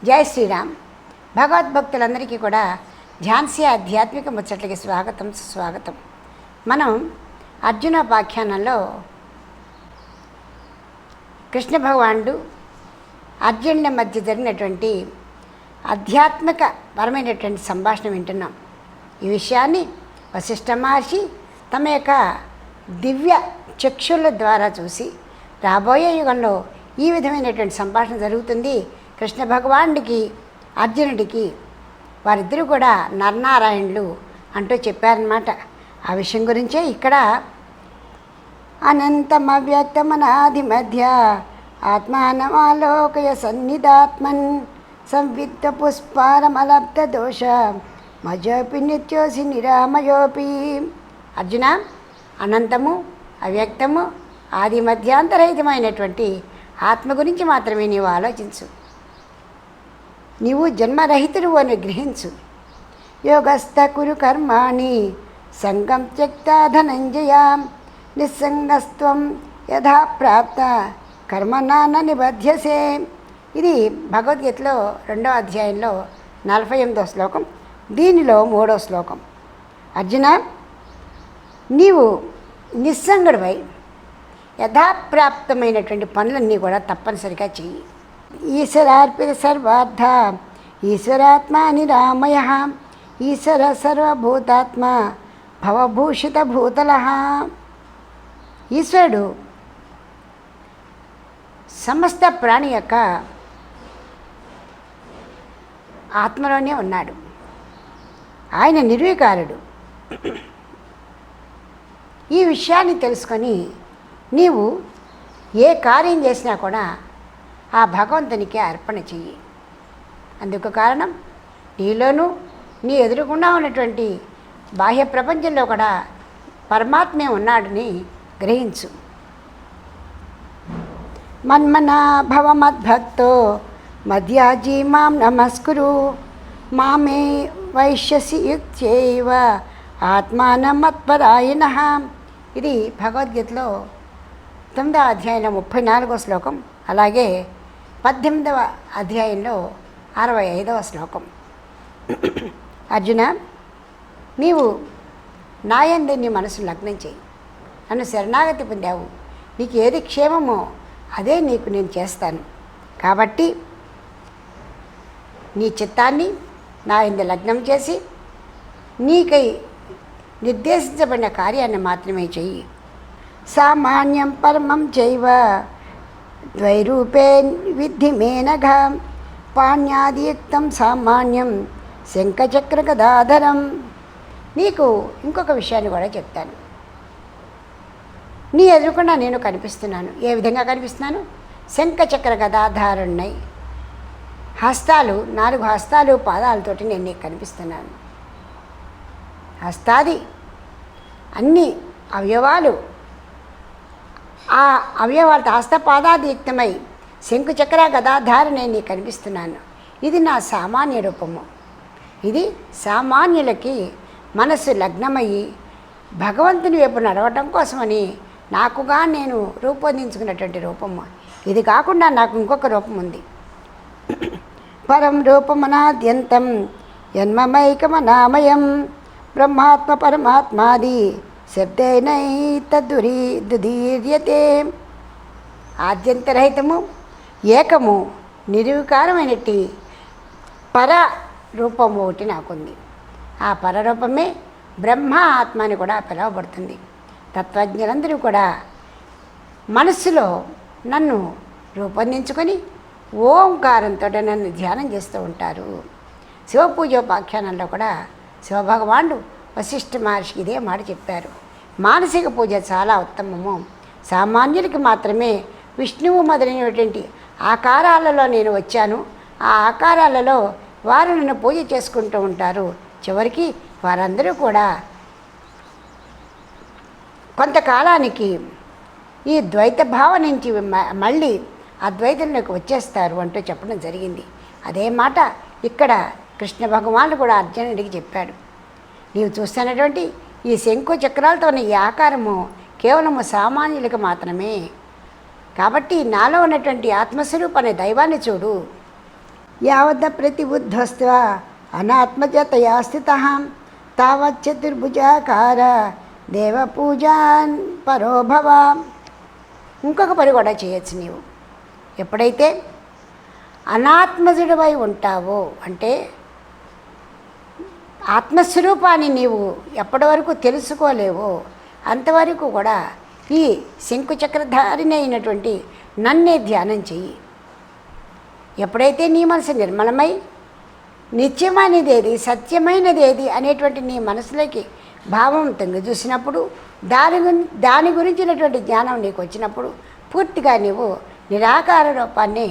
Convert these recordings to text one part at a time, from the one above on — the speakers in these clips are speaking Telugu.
జై శ్రీరామ్. భగవద్భక్తులందరికీ కూడా ఝాన్సీ ఆధ్యాత్మిక ముచ్చట్లకి స్వాగతం సుస్వాగతం. మనం అర్జునోపాఖ్యానంలో కృష్ణ భగవానుడు అర్జునుల మధ్య జరిగినటువంటి ఆధ్యాత్మిక పరమైనటువంటి సంభాషణ వింటున్నాం. ఈ విషయాన్ని వశిష్ఠ మహర్షి తమ యొక్క దివ్య చక్షుల ద్వారా చూసి రాబోయే యుగంలో ఈ విధమైనటువంటి సంభాషణ జరుగుతుంది కృష్ణ భగవానుడికి అర్జునుడికి, వారిద్దరూ కూడా నరనారాయణులు అంటూ చెప్పారన్నమాట. ఆ విషయం గురించే ఇక్కడ అనంతమవ్యక్తమనాది మధ్య ఆత్మానమాలోకయ సన్నిధాత్మన్ సంవిత్త పుష్పారమలబ్ధ దోష మజోపి నిత్యోసి నిరామయోపి. అర్జున, అనంతము, అవ్యక్తము, ఆది మధ్యాంతరహితమైనటువంటి ఆత్మ గురించి మాత్రమే నీవు ఆలోచించు. నీవు జన్మరహితుడు అని గ్రహించు. యోగస్థ కురు కర్మాణి సంగం త్యక్త ధనంజయ నిస్సంగస్త్వం యథా ప్రాప్త కర్మనాన నిబధ్యసే. ఇది భగవద్గీతలో 2వ అధ్యాయంలో 48వ శ్లోకం, దీనిలో 3వ శ్లోకం. అర్జున, నీవు నిస్సంగుడివై యథాప్రాప్తమైనటువంటి పనులన్నీ కూడా తప్పనిసరిగా చెయ్యి. ఈశ్వరార్పిత సర్వార్థ ఈశ్వరాత్మ నిరామయ ఈశ్వర సర్వభూతాత్మ భవభూషిత భూతల. ఈశ్వరుడు సమస్త ప్రాణి యొక్క ఆత్మలోనే ఉన్నాడు. ఆయన నిర్వికారుడు. ఈ విషయాన్ని తెలుసుకొని నీవు ఏ కార్యం చేసినా కూడా ఆ భగవంతునికి అర్పణ చెయ్యి. అందుకు కారణం నీలోనూ నీ ఎదురుకుండా ఉన్నటువంటి బాహ్య ప్రపంచంలో కూడా పరమాత్మే ఉన్నాడని గ్రహించు. మన్మనా భవ మద్భక్తో మధ్యాజీ మాం నమస్కురు మామే వైశ్యసి యుక్త్యైవ ఆత్మానమత్పరాయణః. ఇది భగవద్గీతలో 9వ అధ్యాయంలో 34వ శ్లోకం, అలాగే 18వ అధ్యాయంలో 65వ శ్లోకం. అర్జున, నీవు నాయందు నీ మనసు లగ్నం చేయి. నన్ను శరణాగతి పొందావు, నీకు ఏది క్షేమమో అదే నీకు నేను చేస్తాను. కాబట్టి నీ చిత్తాన్ని నాయందు లగ్నం చేసి నీకై నిర్దేశించబడిన కార్యాన్ని మాత్రమే చెయ్యి. సామాన్యం పరమం చైవ ద్వైరూపే విద్ధి మేనఘ పాణ్యాదియుక్తం సామాన్యం శంఖచక్ర గదాధరం. నీకు ఇంకొక విషయాన్ని కూడా చెప్తాను. నీ ఎదురుకుండా నేను కనిపిస్తున్నాను. ఏ విధంగా కనిపిస్తున్నాను? శంఖచక్ర గదాధారుణ్ణై, హస్తాలు 4 హస్తాలు పాదాలతోటి నేను నీకు కనిపిస్తున్నాను. హస్తాది అన్ని అవయవాలు, ఆ అవయవాలతో హస్తపాదాదియుక్తమై శంకుచక్ర గదాధార నేను నీకు కనిపిస్తున్నాను. ఇది నా సామాన్య రూపము. ఇది సామాన్యులకి మనస్సు లగ్నమయ్యి భగవంతుని వైపు నడవటం కోసమని నాకుగా నేను రూపొందించుకున్నటువంటి రూపము. ఇది కాకుండా నాకు ఇంకొక రూపం ఉంది. పరం రూపమనాద్యంతం యన్మమైకమనామయం బ్రహ్మాత్మ పరమాత్మాది శబ్దైనైతదుదీర్యతే. ఆద్యంతరహితము, ఏకము, నిర్వికారమైనట్టి పర రూపము ఒకటి నాకుంది. ఆ పరరూపమే బ్రహ్మ ఆత్మ అని కూడా పిలువబడుతుంది. తత్వజ్ఞులందరూ కూడా మనస్సులో నన్ను రూపొందించుకొని ఓంకారంతో నన్ను ధ్యానం చేస్తూ ఉంటారు. శివపూజోపాఖ్యానంలో కూడా శివభగవానుడు వశిష్ఠ మహర్షికి ఇదే మాట చెప్పారు. మానసిక పూజ చాలా ఉత్తమము. సామాన్యులకి మాత్రమే విష్ణువు మొదలైనటువంటి ఆకారాలలో నేను వచ్చాను. ఆ ఆకారాలలో వారు నన్ను పూజ చేసుకుంటూ ఉంటారు. చివరికి వారందరూ కూడా కొంతకాలానికి ఈ ద్వైత భావం నుంచి మళ్ళీ అద్వైతంలోకి వచ్చేస్తారు అంటూ చెప్పడం జరిగింది. అదే మాట ఇక్కడ కృష్ణ భగవానుడు కూడా అర్జునుడికి చెప్పాడు. నీవు చూస్తున్నటువంటి ఈ శంకు చక్రాలతో ఉన్న ఈ ఆకారము కేవలము సామాన్యులకు మాత్రమే. కాబట్టి నాలో ఉన్నటువంటి ఆత్మస్వరూప అనే దైవాన్ని చూడు. యావద్ద ప్రతిబుద్ధస్త్వ అనాత్మజతయా స్థితః తావత్ చతుర్భుజాకార దేవపూజాన్ పరోభవ. ఇంకొక పని కూడా చేయొచ్చు నీవు. ఎప్పుడైతే అనాత్మజుడివై ఉంటావో, అంటే ఆత్మస్వరూపాన్ని నీవు ఎప్పటి వరకు తెలుసుకోలేవో అంతవరకు కూడా ఈ శంకుచక్రధారిని అయినటువంటి నన్నే ధ్యానం చెయ్యి. ఎప్పుడైతే నీ మనసు నిర్మలమై నిత్యమైనది ఏది, సత్యమైనది ఏది అనేటువంటి నీ మనసులోకి భావం తొంగి చూసినప్పుడు, దాని గురించినటువంటి జ్ఞానం నీకు వచ్చినప్పుడు పూర్తిగా నీవు నిరాకార రూపాన్ని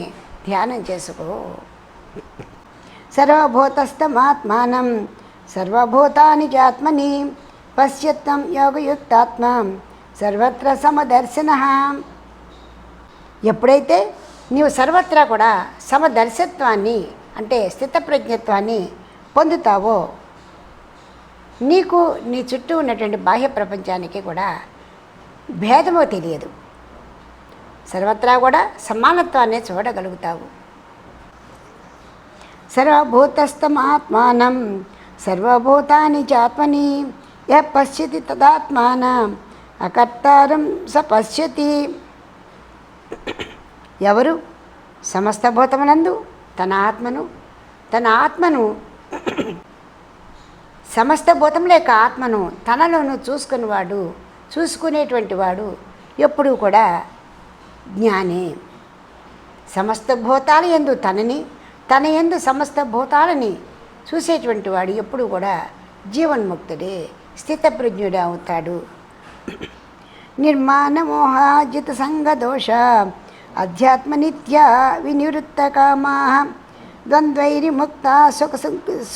ధ్యానం చేసుకో. సర్వభూతస్థమాత్మానం సర్వభూతాని చాత్మని పశ్యత్వం యోగయుక్తాత్మ సర్వత్ర సమదర్శనః. ఎప్పుడైతే నీవు సర్వత్రా కూడా సమదర్శత్వాన్ని, అంటే స్థితప్రజ్ఞత్వాన్ని పొందుతావో, నీకు నీ చుట్టూ ఉన్నటువంటి బాహ్య ప్రపంచానికి కూడా భేదమో తెలియదు. సర్వత్రా కూడా సమానత్వాన్ని చూడగలుగుతావు. సర్వభూతస్థమాత్మానం సర్వభూతాని చాత్మని యః పశ్యతి తదాత్మానం అకర్తారం స పశ్యతి. ఎవరు సమస్త భూతమునందు తన ఆత్మను సమస్త భూతముల యొక్క ఆత్మను తనలోను చూసుకునేటువంటి వాడు ఎప్పుడూ కూడా జ్ఞాని. సమస్త భూతాల యందు తన యందు సమస్త భూతాలని చూసేటువంటి వాడు ఎప్పుడు కూడా జీవన్ముక్తుడే, స్థితప్రజ్ఞుడే అవుతాడు. నిర్మాణమోహాజిత సంగదోష అధ్యాత్మ నిత్య వినివృత్త కామా ద్వంద్వైర్ముక్త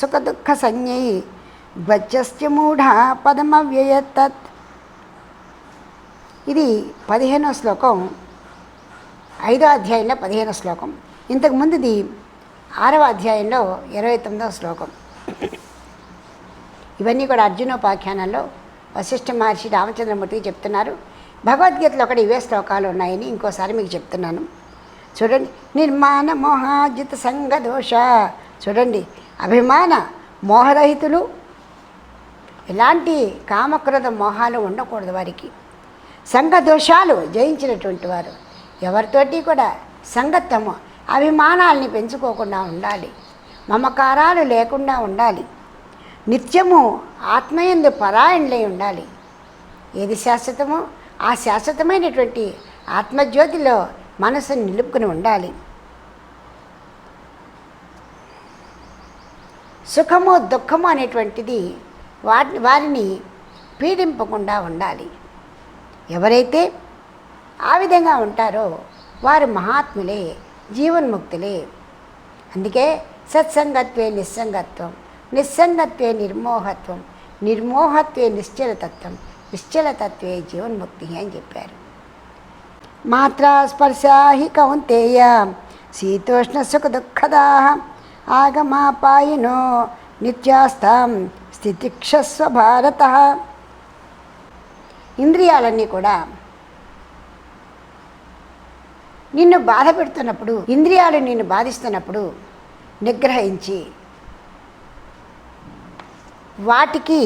సుఖ దుఃఖ సంజ్ఞై ధ్వజస్య మూఢ పదమవ్యయతత్. ఇది 15వ శ్లోకం, 5వ అధ్యాయంలో 15వ శ్లోకం. ఇంతకుముందుది 6వ అధ్యాయంలో 29వ శ్లోకం. ఇవన్నీ కూడా అర్జునోపాఖ్యానంలో వశిష్ఠ మహర్షి రామచంద్రమూర్తికి చెప్తున్నారు. భగవద్గీతలో ఒకటి ఇవే శ్లోకాలు ఉన్నాయని ఇంకోసారి మీకు చెప్తున్నాను. చూడండి, నిర్మాణ మోహాజిత సంగదోష. చూడండి, అభిమాన మోహరహితులు, ఎలాంటి కామక్రోధ మోహాలు ఉండకూడదు వారికి. సంఘదోషాలు జయించినటువంటి వారు, ఎవరితోటి కూడా సంగత్వము అభిమానాల్ని పెంచుకోకుండా ఉండాలి, మమకారాలు లేకుండా ఉండాలి, నిత్యము ఆత్మయందు పరాయణులై ఉండాలి. ఏది శాశ్వతమో ఆ శాశ్వతమైనటువంటి ఆత్మజ్యోతిలో మనసును నిలుపుకుని ఉండాలి. సుఖము దుఃఖము అనేటువంటిది వారిని పీడింపకుండా ఉండాలి. ఎవరైతే ఆ విధంగా ఉంటారో వారు మహాత్ములే, జీవన్ముక్తులే. అందుకే సత్సంగత్వే నిస్సంగత్వం, నిస్సంగత్వే నిర్మోహత్వం, నిర్మోహత్వే నిశ్చలతత్వం, నిశ్చలతత్వే జీవన్ముక్తి అని చెప్పారు. మాత్రా స్పర్శా హి కౌంతేయ శీతోష్ణ సుఖ దుఃఖదా ఆగమాపాయినో నిత్యాస్తాం స్థితిక్షస్వ భారత. ఇంద్రియాలన్నీ కూడా నిన్ను బాధ పెడుతున్నప్పుడు, ఇంద్రియాలు నిన్ను బాధిస్తున్నప్పుడు నిగ్రహించి వాటికి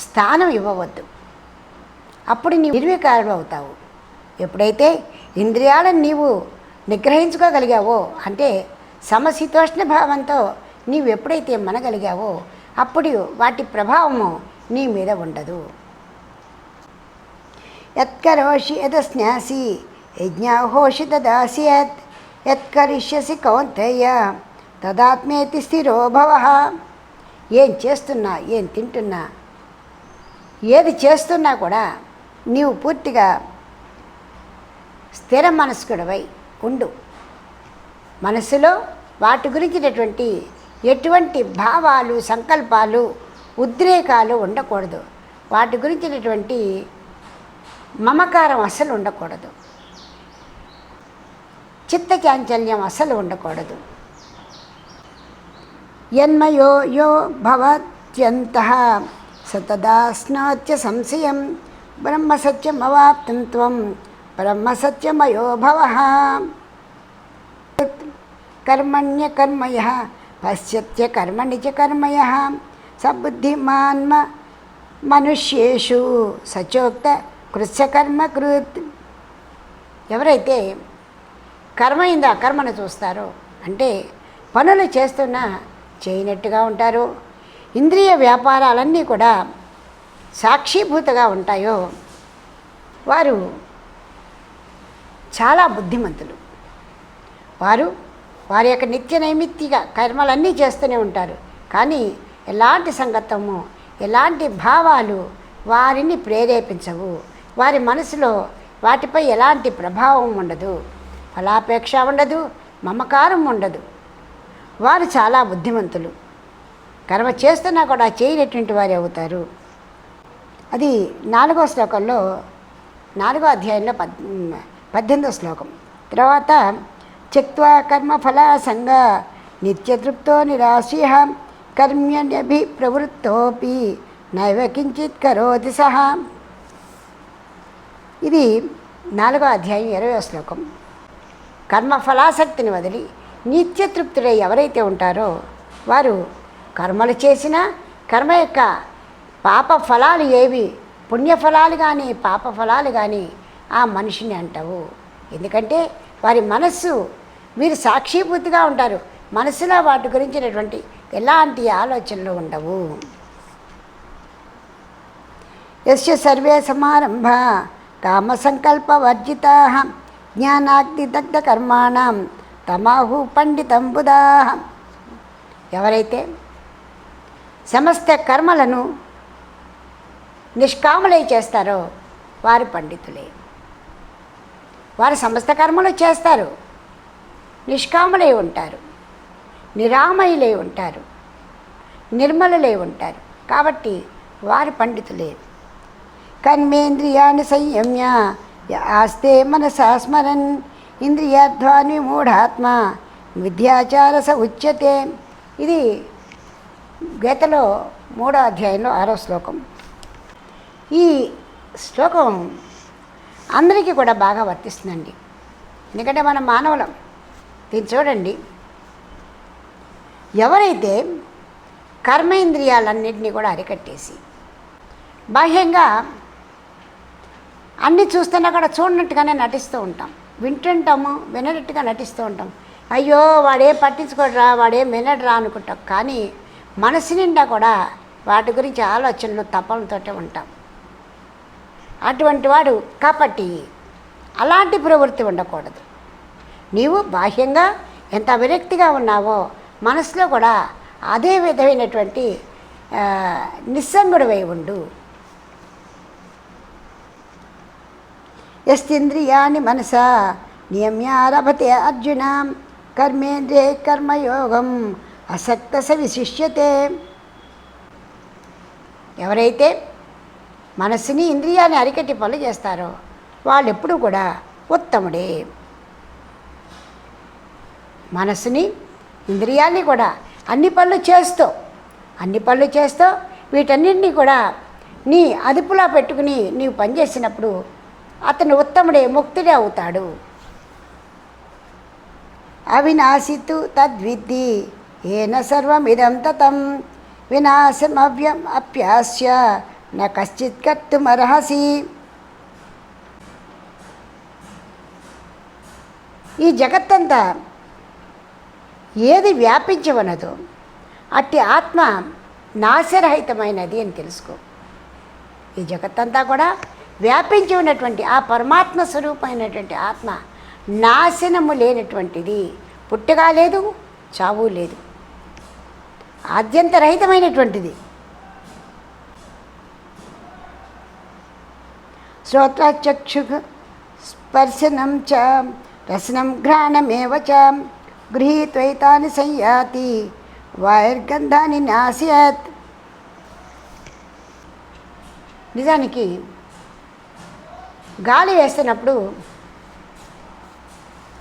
స్థానం ఇవ్వవద్దు. అప్పుడు నీవు నిర్వికారుడు అవుతావు. ఎప్పుడైతే ఇంద్రియాలను నీవు నిగ్రహించుకోగలిగావో, అంటే సమశీతోష్ణ భావంతో నీవు ఎప్పుడైతే మనగలిగావో అప్పుడు వాటి ప్రభావము నీ మీద ఉండదు. యత్కరోషి యదస్న్యాసి యజ్ఞాహోషి తదాసి యత్ యత్కరిష్యసి కౌంతేయ తదాత్మేతి స్థిరో భవః. ఏం చేస్తున్నా, ఏం తింటున్నా, ఏది చేస్తున్నా కూడా నీవు పూర్తిగా స్థిర మనస్కుడివై ఉండు. మనసులో వాటి గురించినటువంటి ఎటువంటి భావాలు, సంకల్పాలు, ఉద్రేకాలు ఉండకూడదు. వాటి గురించినటువంటి మమకారం అస్సలు ఉండకూడదు. చిత్త చాంచల్యం అస్సలు ఉండకూడదు. యన్మయో యో భవత్యంతః సతదా స్నాత్య సంశయం బ్రహ్మసత్యమవాప్తం త్వం బ్రహ్మసత్యమయో భవః. కర్మణ్యకర్మయః పశ్యత్య కర్మణి చ కర్మయః సబుద్ధిమాన్ మనుష్యేషు సచోక్త కృత్స్యకర్మ కృత్. ఎవరైతే కర్మ అయిందో అకర్మను చూస్తారో, అంటే పనులు చేస్తున్నా చేయనట్టుగా ఉంటారో, ఇంద్రియ వ్యాపారాలన్నీ కూడా సాక్షిభూతగా ఉంటాయో, వారు చాలా బుద్ధిమంతులు. వారి యొక్క నిత్య నైమిత్తిక కర్మలన్నీ చేస్తూనే ఉంటారు. కానీ ఎలాంటి సంగతము, ఎలాంటి భావాలు వారిని ప్రేరేపించవు. వారి మనసులో వాటిపై ఎలాంటి ప్రభావం ఉండదు, ఫలాపేక్ష ఉండదు, మమకారం ఉండదు. వారు చాలా బుద్ధిమంతులు. కర్మ చేస్తున్నా కూడా చేయనటువంటి వారు అవుతారు. అది 4వ శ్లోకంలో, 4వ అధ్యాయంలో 18వ శ్లోకం. తర్వాత త్యక్త్వా కర్మఫలాసంగ నిత్యతృప్తో నిరాశ్యః కర్మ్యన్యభి ప్రవృత్తోపి నైవ కించిత్ కరోతి సహ. ఇది 4వ అధ్యాయం 20వ శ్లోకం. కర్మఫలాసక్తిని వదిలి నిత్యతృప్తుడై ఎవరైతే ఉంటారో వారు కర్మలు చేసినా కర్మ యొక్క పాప ఫలాలు ఏవి, పుణ్యఫలాలు కానీ పాప ఫలాలు కానీ ఆ మనిషిని అంటావు. ఎందుకంటే వారి మనస్సు, వీరు సాక్షిభూతిగా ఉంటారు. మనసులో వాటి గురించినటువంటి ఎలాంటి ఆలోచనలు ఉండవు. యస్య సర్వే సమారంభ కామ సంకల్పవర్జితాః జ్ఞానాగ్నిదగ్ధ కర్మాణం తమాహు పండితం బుధాః. ఎవరైతే సమస్త కర్మలను నిష్కాములై చేస్తారో వారు పండితులే. వారు సమస్త కర్మలు చేస్తారు, నిష్కాములై ఉంటారు, నిరామయులై ఉంటారు, నిర్మలులై ఉంటారు. కాబట్టి వారు పండితులే. కర్మేంద్రియాణి సంయమ్య ఆస్తే మనసా స్మరన్ ఇంద్రియాధ్వాని మూఢాత్మ విద్యాచారస ఉచ్యతే. ఇది గీతలో 3వ అధ్యాయంలో 6వ శ్లోకం. ఈ శ్లోకం అందరికీ కూడా బాగా వర్తిస్తుందండి. ఎందుకంటే మనం మానవులం. దీన్ని చూడండి, ఎవరైతే కర్మేంద్రియాలన్నింటినీ కూడా అరికట్టేసి బాహ్యంగా అన్నీ చూస్తున్నా కూడా చూడనట్టుగానే నటిస్తూ ఉంటాం, వింటుంటాము, వినట్టుగా నటిస్తూ ఉంటాం. అయ్యో వాడే పట్టించుకోడరా, వాడే వినడరా అనుకుంటాం. కానీ మనసు నిండా కూడా వాటి గురించి ఆలోచనలు తపనలతోటే ఉంటాం. అటువంటి వాడు కాబట్టి అలాంటి ప్రవృత్తి ఉండకూడదు. నీవు బాహ్యంగా ఎంత విరక్తిగా ఉన్నావో మనసులో కూడా అదే విధమైనటువంటి నిస్సంగుడివై ఉండు. యస్తింద్రియాణి మనసా నియమ్యారభతే అర్జున కర్మేంద్రియే కర్మయోగం అసక్త స విశిష్యతే. ఎవరైతే మనసుని ఇంద్రియాన్ని అరికట్టి పనులు చేస్తారో వాళ్ళు ఎప్పుడూ కూడా ఉత్తముడే. మనసుని ఇంద్రియాన్ని కూడా అన్ని పనులు చేస్తూ వీటన్నింటినీ కూడా నీ అదుపులో పెట్టుకుని నీవు పనిచేసినప్పుడు అతను ఉత్తముడే, ముక్తుడే అవుతాడు. అవినాశితు తద్విద్ధి ఏన సర్వమిదం తతం వినాశమవ్యం అప్యాస్య న కశ్చిత్ కర్తుమర్హసి. ఈ జగత్తంతా ఏది వ్యాపించి ఉన్నదో అట్టి ఆత్మ నాశరహితమైనది అని తెలుసుకో. ఈ జగత్తంతా కూడా వ్యాపించి ఉన్నటువంటి ఆ పరమాత్మ స్వరూపమైనటువంటి ఆత్మ నాశనము లేనటువంటిది, పుట్టుగా లేదు, చావు లేదు, ఆద్యంతరహితమైనటువంటిది. శ్రోత్రచక్షు స్పర్శనం చ రసనం ఘ్రాణమేవ చ గృహీత్వైతాని సంయాతి వాయుర్గంధాన్ని నాశయత్. నిజానికి గాలి వేస్తున్నప్పుడు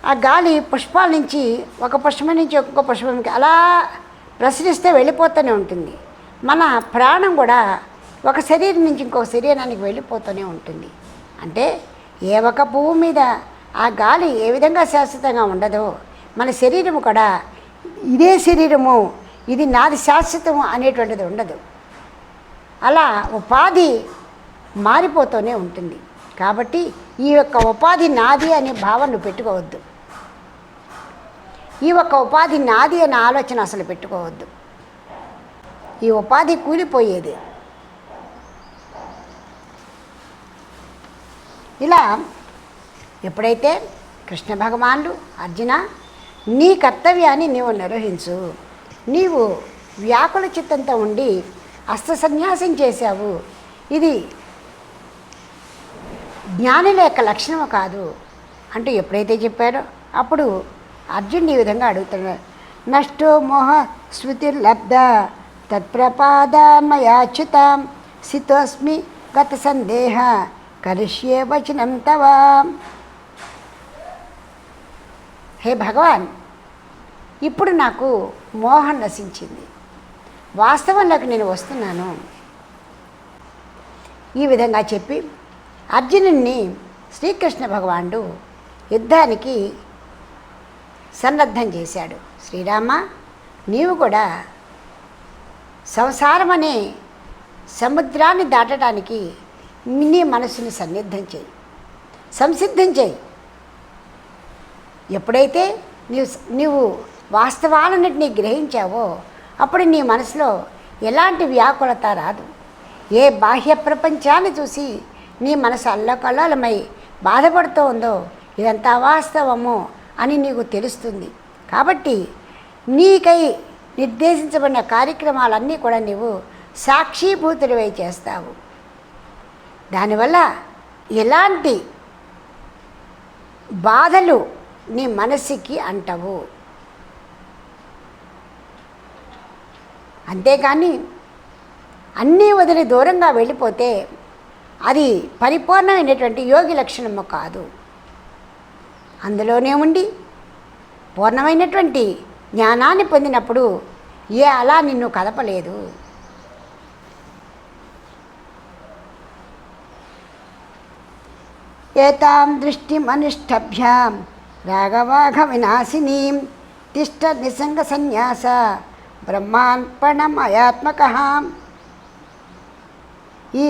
ఆ గాలి పుష్పాల నుంచి ఒక పుష్పం నుంచి ఒక్కొక్క పుష్పంకి అలా ప్రసరిస్తే వెళ్ళిపోతూనే ఉంటుంది. మన ప్రాణం కూడా ఒక శరీరం నుంచి ఇంకొక శరీరానికి వెళ్ళిపోతూనే ఉంటుంది. అంటే ఏ ఒక పువ్వు మీద ఆ గాలి ఏ విధంగా శాశ్వతంగా ఉండదో మన శరీరము కూడా ఇదే శరీరము, ఇది నాది శాశ్వతము అనేటువంటిది ఉండదు. అలా ఉపాధి మారిపోతూనే ఉంటుంది. కాబట్టి ఈ యొక్క ఉపాధి నాది అనే భావన నువ్వు పెట్టుకోవద్దు. ఈ ఒక్క ఉపాధి నాది అనే ఆలోచన అసలు పెట్టుకోవద్దు. ఈ ఉపాధి కూలిపోయేది. ఇలా ఎప్పుడైతే కృష్ణ భగవానుడు అర్జున నీ కర్తవ్యాన్ని నీవు నిర్వహించు, నీవు వ్యాకుల చిత్తంతో ఉండి అస్త్ర సన్యాసం చేశావు, ఇది జ్ఞానుల యొక్క లక్షణము కాదు అంటూ ఎప్పుడైతే చెప్పారో అప్పుడు అర్జునుడు ఈ విధంగా అడుగుతున్నాడు. నష్టో మోహ స్మృతిర్లబ్ధ తత్ప్రపాదాన్మయాచ్యుత సితోస్మి గత సందేహ కరిష్యే వచనం తవ. హే భగవాన్, ఇప్పుడు నాకు మోహం నశించింది, వాస్తవంలోకి నేను వస్తున్నాను. ఈ విధంగా చెప్పి అర్జునుడిని శ్రీకృష్ణ భగవానుడు యుద్ధానికి సన్నద్ధం చేశాడు. శ్రీరామ, నీవు కూడా సంసారం అనే సముద్రాన్ని దాటడానికి నీ మనసుని సంసిద్ధం చేయి. ఎప్పుడైతే నీవు వాస్తవాలన్నింటినీ గ్రహించావో అప్పుడు నీ మనసులో ఎలాంటి వ్యాకులత రాదు. ఏ బాహ్య ప్రపంచాన్ని చూసి నీ మనసు అల్లకల్లోలమై బాధపడుతూ ఉందో ఇదంతా వాస్తవము అని నీకు తెలుస్తుంది. కాబట్టి నీకై నిర్దేశించబడిన కార్యక్రమాలన్నీ కూడా నీవు సాక్షిభూతుడివై చేస్తావు. దానివల్ల ఎలాంటి బాధలు నీ మనసుకి అంటవు. అంతేకాని అన్నీ వదిలి దూరంగా వెళ్ళిపోతే అది పరిపూర్ణమైనటువంటి యోగి లక్షణము కాదు. అందులోనే ఉండి పూర్ణమైనటువంటి జ్ఞానాన్ని పొందినప్పుడు ఏ అలా నిన్ను కదపలేదు. ఏతాం దృష్టిమనుష్టభ్యాం రాగవాఘ వినాశినీం తిష్ట నిసంగ సన్యాస బ్రహ్మార్పణమయాత్మక. ఈ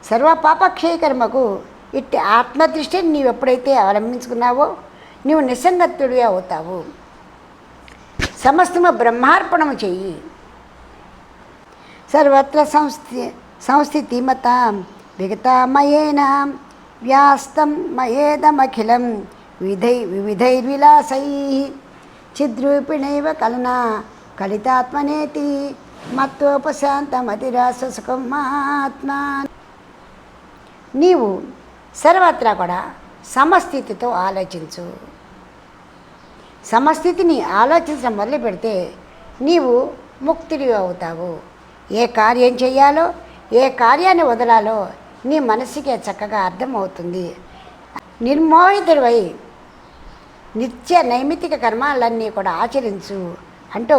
సర్వపాపక్షయకర్మకు ఇట్టి ఆత్మదృష్టిని నీవు ఎప్పుడైతే అవలంబించుకున్నావో నీవు నిస్సంగత్తుడివి అవుతావు. సమస్తము బ్రహ్మార్పణము చెయ్యి. సర్వత్ర సంస్థితిమతాం విగతామయేన వ్యాస్తం మయేదమఖిలం వివిధైర్విలాసై చిద్రూపిణైవ కలనా కలితాత్మనేతి మత్తోపశాంతమతిరాస సుఖమాత్మా. నీవు సర్వత్రా కూడా సమస్థితితో ఆలోచించు. సమస్థితిని ఆలోచించడం మొదలు పెడితే నీవు ముక్తుడివి అవుతావు. ఏ కార్యం చేయాలో ఏ కార్యాన్ని వదలాలో నీ మనసుకే చక్కగా అర్థమవుతుంది. నిర్మోహితుడివై నిత్య నైమిత్తిక కర్మాలన్నీ కూడా ఆచరించు అంటూ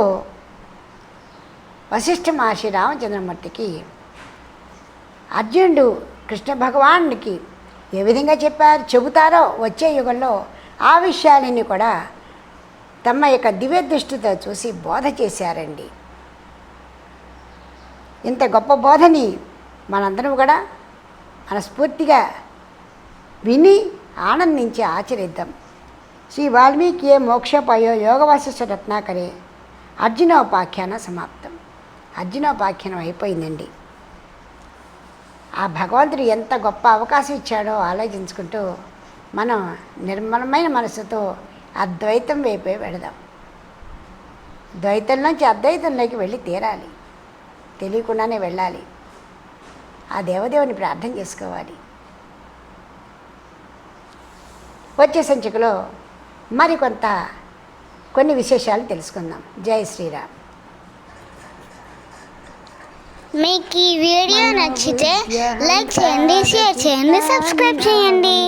వశిష్ఠ మహర్షి రామచంద్రమూర్తికి అర్జునుడు కృష్ణ భగవానుడికి ఏ విధంగా చెబుతారో వచ్చే యుగంలో ఆ విషయాలన్నీ కూడా తమ యొక్క దివ్య దృష్టితో చూసి బోధ చేశారండి. ఇంత గొప్ప బోధని మనందరం కూడా మనస్ఫూర్తిగా విని ఆనందించి ఆచరిద్దాం. శ్రీ వాల్మీకి మోక్షోపాయో యోగవాసిష్ఠ రత్నాకరే అర్జునోపాఖ్యాన సమాప్తం. అర్జునోపాఖ్యానం అయిపోయిందండి. ఆ భగవంతుడు ఎంత గొప్ప అవకాశం ఇచ్చాడో ఆలోచించుకుంటూ మనం నిర్మలమైన మనసుతో అద్వైతం వైపే వెళదాం. ద్వైతం నుంచి అద్వైతంలోకి వెళ్ళి తీరాలి, తెలియకుండానే వెళ్ళాలి. ఆ దేవదేవుని ప్రార్థన చేసుకోవాలి. వచ్చే సంచికలో కొన్ని విశేషాలు తెలుసుకుందాం. జై శ్రీరామ్. మీకు ఈ వీడియో నచ్చితే లైక్ చేయండి, షేర్ చేయండి, సబ్స్క్రైబ్ చేయండి.